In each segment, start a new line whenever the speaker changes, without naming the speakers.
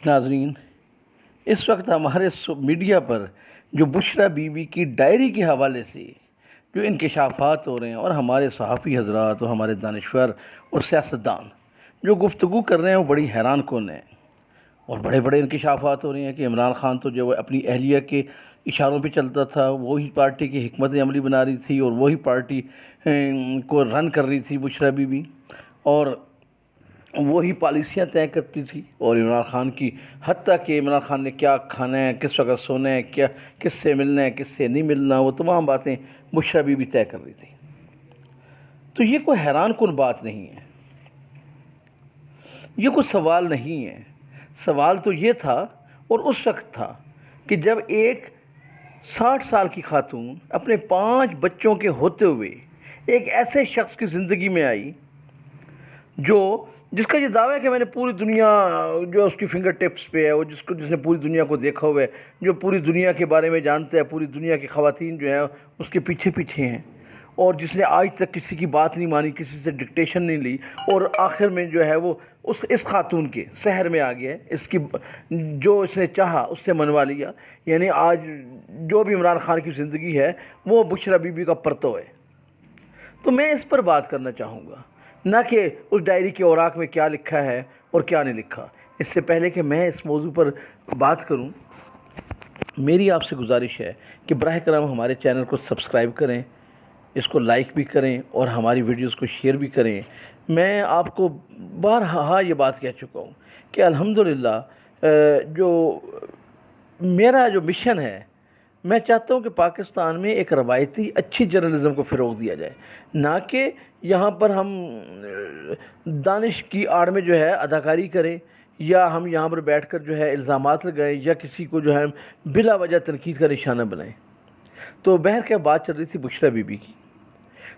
ناظرین، اس وقت ہمارے میڈیا پر جو بشریٰ بی بی کی ڈائری کے حوالے سے جو انکشافات ہو رہے ہیں، اور ہمارے صحافی حضرات اور ہمارے دانشور اور سیاستدان جو گفتگو کر رہے ہیں، وہ بڑی حیران کن ہیں، اور بڑے بڑے انکشافات ہو رہے ہیں کہ عمران خان تو جو اپنی اہلیہ کے اشاروں پہ چلتا تھا، وہی پارٹی کی حکمت عملی بنا رہی تھی، اور وہی پارٹی کو رن کر رہی تھی بشریٰ بی بی، اور وہی پالیسیاں طے کرتی تھی، اور عمران خان کی حتیٰ کہ عمران خان نے کیا کھانا ہے، کس وقت سونا ہے، کیا کس سے ملنا ہے، کس سے نہیں ملنا، وہ تمام باتیں بشریٰ بی بی طے کر رہی تھی۔ تو یہ کوئی حیران کن بات نہیں ہے، یہ کوئی سوال نہیں ہے۔ سوال تو یہ تھا، اور اس وقت تھا، کہ جب ایک 60 سال کی خاتون اپنے 5 بچوں کے ہوتے ہوئے ایک ایسے شخص کی زندگی میں آئی جس کا یہ دعویٰ ہے کہ میں نے پوری دنیا جو اس کی فنگر ٹپس پہ ہے، وہ جس نے پوری دنیا کو دیکھا ہوا ہے، جو پوری دنیا کے بارے میں جانتا ہے، پوری دنیا کی خواتین جو ہیں اس کے پیچھے پیچھے ہیں، اور جس نے آج تک کسی کی بات نہیں مانی، کسی سے ڈکٹیشن نہیں لی، اور آخر میں جو ہے وہ اس خاتون کے سحر میں آ گیا، اس کی جو اس نے چاہا اس سے منوا لیا۔ یعنی آج جو بھی عمران خان کی زندگی ہے وہ بشریٰ بی بی کا پرتو ہے۔ تو میں اس پر بات کرنا چاہوں گا، نہ کہ اس ڈائری کے اوراق میں کیا لکھا ہے اور کیا نہیں لکھا۔ اس سے پہلے کہ میں اس موضوع پر بات کروں، میری آپ سے گزارش ہے کہ براہ کرم ہمارے چینل کو سبسکرائب کریں، اس کو لائک بھی کریں، اور ہماری ویڈیوز کو شیئر بھی کریں۔ میں آپ کو بارہا یہ بات کہہ چکا ہوں کہ الحمدللہ جو میرا جو مشن ہے، میں چاہتا ہوں کہ پاکستان میں ایک روایتی اچھی جرنلزم کو فروغ دیا جائے، نہ کہ یہاں پر ہم دانش کی آڑ میں جو ہے اداکاری کریں، یا ہم یہاں پر بیٹھ کر جو ہے الزامات لگائیں، یا کسی کو جو ہے بلا وجہ تنقید کا نشانہ بنائیں۔ تو بہر کیا بات چل رہی تھی بشریٰ بی بی کی۔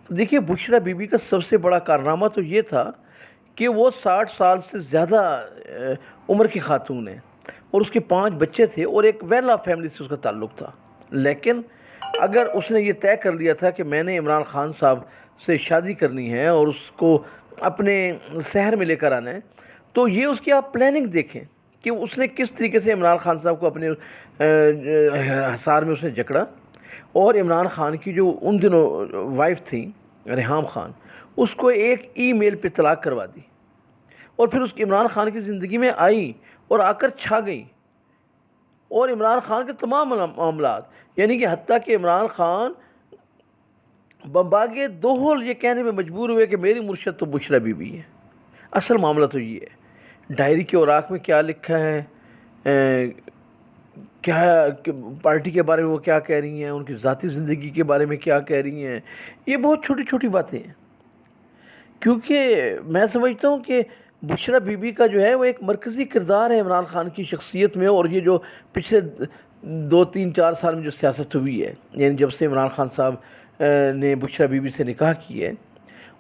تو دیکھیے، بشریٰ بی بی کا سب سے بڑا کارنامہ تو یہ تھا کہ وہ 60 سال سے زیادہ عمر کی خاتون ہے، اور اس کے 5 بچے تھے، اور ایک ویل آف فیملی سے اس کا تعلق تھا۔ لیکن اگر اس نے یہ طے کر لیا تھا کہ میں نے عمران خان صاحب سے شادی کرنی ہے اور اس کو اپنے سحر میں لے کر آنا ہے، تو یہ اس کی آپ پلاننگ دیکھیں کہ اس نے کس طریقے سے عمران خان صاحب کو اپنے حصار میں اس نے جکڑا، اور عمران خان کی جو ان دنوں وائف تھیں ریحام خان، اس کو ایک ای میل پہ طلاق کروا دی، اور پھر اس کی عمران خان کی زندگی میں آئی اور آ کر چھا گئی، اور عمران خان کے تمام معاملات، یعنی کہ حتیٰ کہ عمران خان بمباگے دوہل یہ کہنے میں مجبور ہوئے کہ میری مرشد تو بشریٰ بی بی ہے۔ اصل معاملہ تو یہ ہے، ڈائری کے اوراق میں کیا لکھا ہے، کیا پارٹی کے بارے میں وہ کیا کہہ رہی ہیں، ان کی ذاتی زندگی کے بارے میں کیا کہہ رہی ہیں، یہ بہت چھوٹی چھوٹی باتیں ہیں۔ کیونکہ میں سمجھتا ہوں کہ بشریٰ بی بی کا جو ہے وہ ایک مرکزی کردار ہے عمران خان کی شخصیت میں، اور یہ جو پچھلے 2-3-4 سال میں جو سیاست ہوئی ہے، یعنی جب سے عمران خان صاحب نے بشریٰ بی بی سے نکاح کی ہے،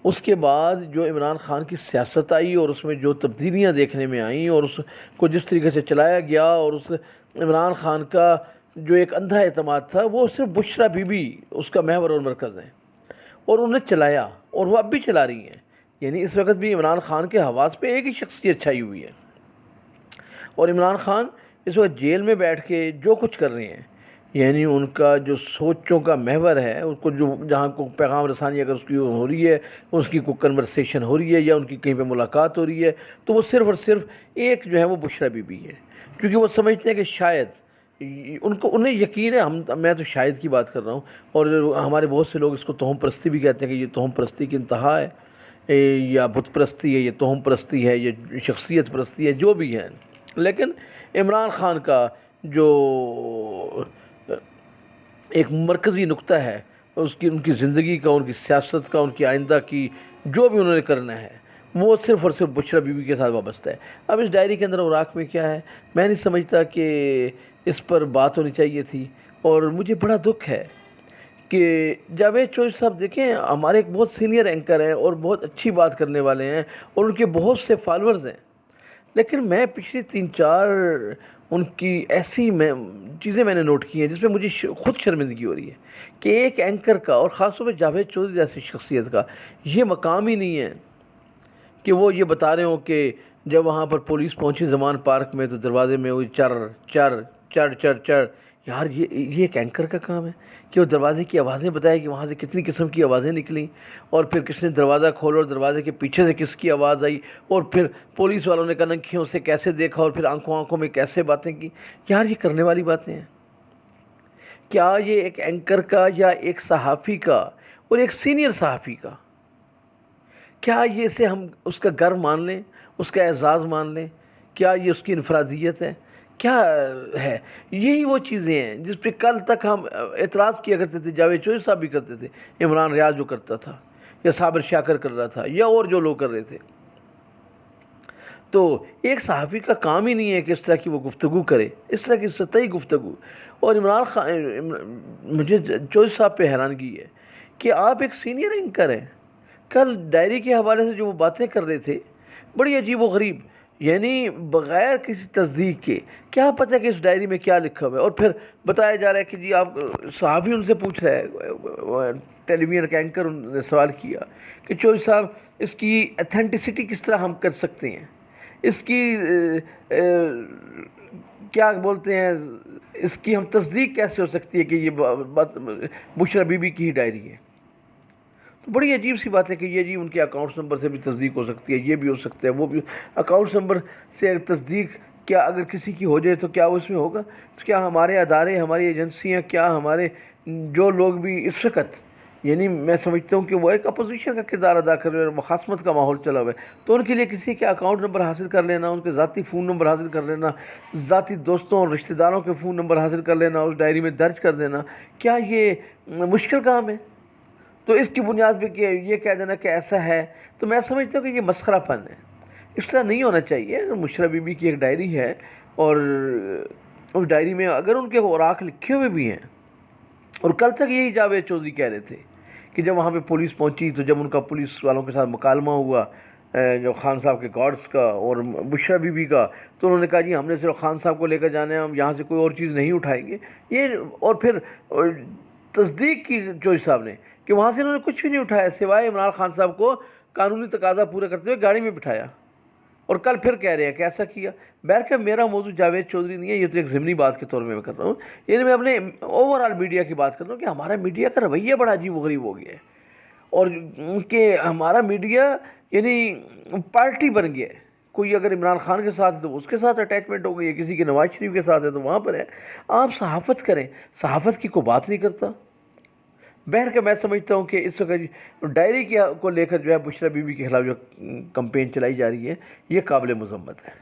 اس کے بعد جو عمران خان کی سیاست آئی، اور اس میں جو تبدیلیاں دیکھنے میں آئیں، اور اس کو جس طریقے سے چلایا گیا، اور اس عمران خان کا جو ایک اندھا اعتماد تھا، وہ صرف بشریٰ بی بی اس کا محور اور مرکز ہے، اور انہوں نے چلایا، اور وہ اب بھی چلا رہی ہیں۔ یعنی اس وقت بھی عمران خان کے حواس پہ ایک ہی شخصیت چھائی ہوئی ہے، اور عمران خان اس وقت جیل میں بیٹھ کے جو کچھ کر رہے ہیں، یعنی ان کا جو سوچوں کا محور ہے، اس کو جو جہاں کو پیغام رسانی اگر اس کی ہو رہی ہے، اس کی کوئی کنورسیشن ہو رہی ہے، یا ان کی کہیں پہ ملاقات ہو رہی ہے، تو وہ صرف اور صرف ایک جو ہے وہ بشریٰ بی بی ہے، کیونکہ وہ سمجھتے ہیں کہ شاید انہیں یقین ہے، میں تو شاید کی بات کر رہا ہوں، اور ہمارے بہت سے لوگ اس کو توہم پرستی بھی کہتے ہیں کہ یہ توہم پرستی کی انتہا ہے، یا بت پرستی ہے، یہ توہم پرستی ہے، یہ شخصیت پرستی ہے، جو بھی ہے۔ لیکن عمران خان کا جو ایک مرکزی نقطہ ہے، ان کی زندگی کا، ان کی سیاست کا، ان کی آئندہ کی جو بھی انہوں نے کرنا ہے، وہ صرف اور صرف بشریٰ بی بی کے ساتھ وابستہ ہے۔ اب اس ڈائری کے اندر اوراق میں کیا ہے، میں نہیں سمجھتا کہ اس پر بات ہونی چاہیے تھی، اور مجھے بڑا دکھ ہے کہ جاوید چوہدری صاحب دیکھیں، ہمارے ایک بہت سینئر اینکر ہیں، اور بہت اچھی بات کرنے والے ہیں، اور ان کے بہت سے فالورز ہیں، لیکن میں پچھلی 3-4 ان کی ایسی چیزیں میں نے نوٹ کی ہیں جس میں مجھے خود شرمندگی ہو رہی ہے کہ ایک اینکر کا، اور خاص طور پہ جاوید چوہدری جیسی شخصیت کا، یہ مقام ہی نہیں ہے کہ وہ یہ بتا رہے ہوں کہ جب وہاں پر پولیس پہنچی زمان پارک میں تو دروازے میں وہی چر چر چر چر چر. یار یہ ایک اینکر کا کام ہے کہ وہ دروازے کی آوازیں بتائے کہ وہاں سے کتنی قسم کی آوازیں نکلیں اور پھر کس نے دروازہ کھولا اور دروازے کے پیچھے سے کس کی آواز آئی اور پھر پولیس والوں نے کنکھیوں سے کیسے دیکھا اور پھر آنکھوں میں کیسے باتیں کی. یار یہ کرنے والی باتیں ہیں کیا؟ یہ ایک اینکر کا یا ایک صحافی کا اور ایک سینئر صحافی کا کیا یہ اسے ہم اس کا گر مان لیں، اس کا اعزاز مان لیں؟ کیا یہ اس کی انفرادیت ہے؟ کیا ہے؟ یہی وہ چیزیں ہیں جس پہ کل تک ہم اعتراض کیا کرتے تھے. جاوید چودھری صاحب بھی کرتے تھے، عمران ریاض جو کرتا تھا یا صابر شاکر کر رہا تھا یا اور جو لوگ کر رہے تھے. تو ایک صحافی کا کام ہی نہیں ہے کہ اس طرح کی وہ گفتگو کرے، اس طرح کی سطحی گفتگو. اور عمران خان، مجھے چودھری صاحب پہ حیرانگی ہے کہ آپ ایک سینئر اینکر ہیں. کل ڈائری کے حوالے سے جو وہ باتیں کر رہے تھے بڑی عجیب و غریب، یعنی بغیر کسی تصدیق کے. کیا پتہ کہ اس ڈائری میں کیا لکھا ہوا ہے؟ اور پھر بتایا جا رہا ہے کہ جی آپ صحافی ان سے پوچھ رہے ہیں، ٹیلی ویژن کا اینکر نے سوال کیا کہ چودھری صاحب اس کی ایتھینٹسٹی کس طرح ہم کر سکتے ہیں، اس کی کیا بولتے ہیں، اس کی ہم تصدیق کیسے ہو سکتی ہے کہ یہ بات بشرا بی بی کی ہی ڈائری ہے؟ تو بڑی عجیب سی بات ہے کہ یہ جی ان کے اکاؤنٹس نمبر سے بھی تصدیق ہو سکتی ہے، یہ بھی ہو سکتا ہے، وہ بھی. اکاؤنٹس نمبر سے تصدیق کیا اگر کسی کی ہو جائے تو کیا اس میں ہوگا؟ تو کیا ہمارے ادارے، ہماری ایجنسیاں، کیا ہمارے جو لوگ بھی اس وقت، یعنی میں سمجھتا ہوں کہ وہ ایک اپوزیشن کا کردار ادا کر رہے ہیں اور مخاصمت کا ماحول چلا ہوا ہے، تو ان کے لیے کسی کے اکاؤنٹ نمبر حاصل کر لینا، ان کے ذاتی فون نمبر حاصل کر لینا، ذاتی دوستوں اور رشتہ داروں کے فون نمبر حاصل کر لینا، اس ڈائری میں درج کر دینا، کیا یہ مشکل کام ہے؟ تو اس کی بنیاد پہ کہ یہ کہہ دینا کہ ایسا ہے، تو میں سمجھتا ہوں کہ یہ مسخرہ پن ہے. اس طرح نہیں ہونا چاہیے. بشرا بی بی کی ایک ڈائری ہے اور اس ڈائری میں اگر ان کے اوراق لکھے ہوئے بھی ہیں، اور کل تک یہی جاوید چودھری کہہ رہے تھے کہ جب وہاں پہ پولیس پہنچی تو جب ان کا پولیس والوں کے ساتھ مکالمہ ہوا، جو خان صاحب کے گارڈز کا اور بشرا بی بی کا، تو انہوں نے کہا جی ہم نے صرف خان صاحب کو لے کر جانا ہے، ہم یہاں سے کوئی اور چیز نہیں اٹھائیں گے. یہ اور پھر تصدیق کی چودھری صاحب نے کہ وہاں سے انہوں نے کچھ بھی نہیں اٹھایا سوائے عمران خان صاحب کو قانونی تقاضا پورا کرتے ہوئے گاڑی میں بٹھایا، اور کل پھر کہہ رہے ہیں کہ ایسا کیا. بہرکیف میرا موضوع جاوید چودھری نہیں ہے، یہ تو ایک ضمنی بات کے طور میں کر رہا ہوں. یعنی میں اپنے اوور آل میڈیا کی بات کر رہا ہوں کہ ہمارا میڈیا کا رویہ بڑا عجیب و غریب ہو گیا ہے، اور کہ ہمارا میڈیا یعنی پارٹی بن گیا ہے. کوئی اگر عمران خان کے ساتھ ہے تو اس کے ساتھ اٹیچمنٹ ہو گئی ہے، کسی کے نواز شریف کے ساتھ ہے تو وہاں پر ہے. آپ صحافت کریں، صحافت کی کوئی بات نہیں کرتا. بہرکیف میں سمجھتا ہوں کہ اس وقت ڈائری کو لے کر جو ہے بشرا بی بی کے خلاف جو کمپین چلائی جا رہی ہے یہ قابل مذمت ہے.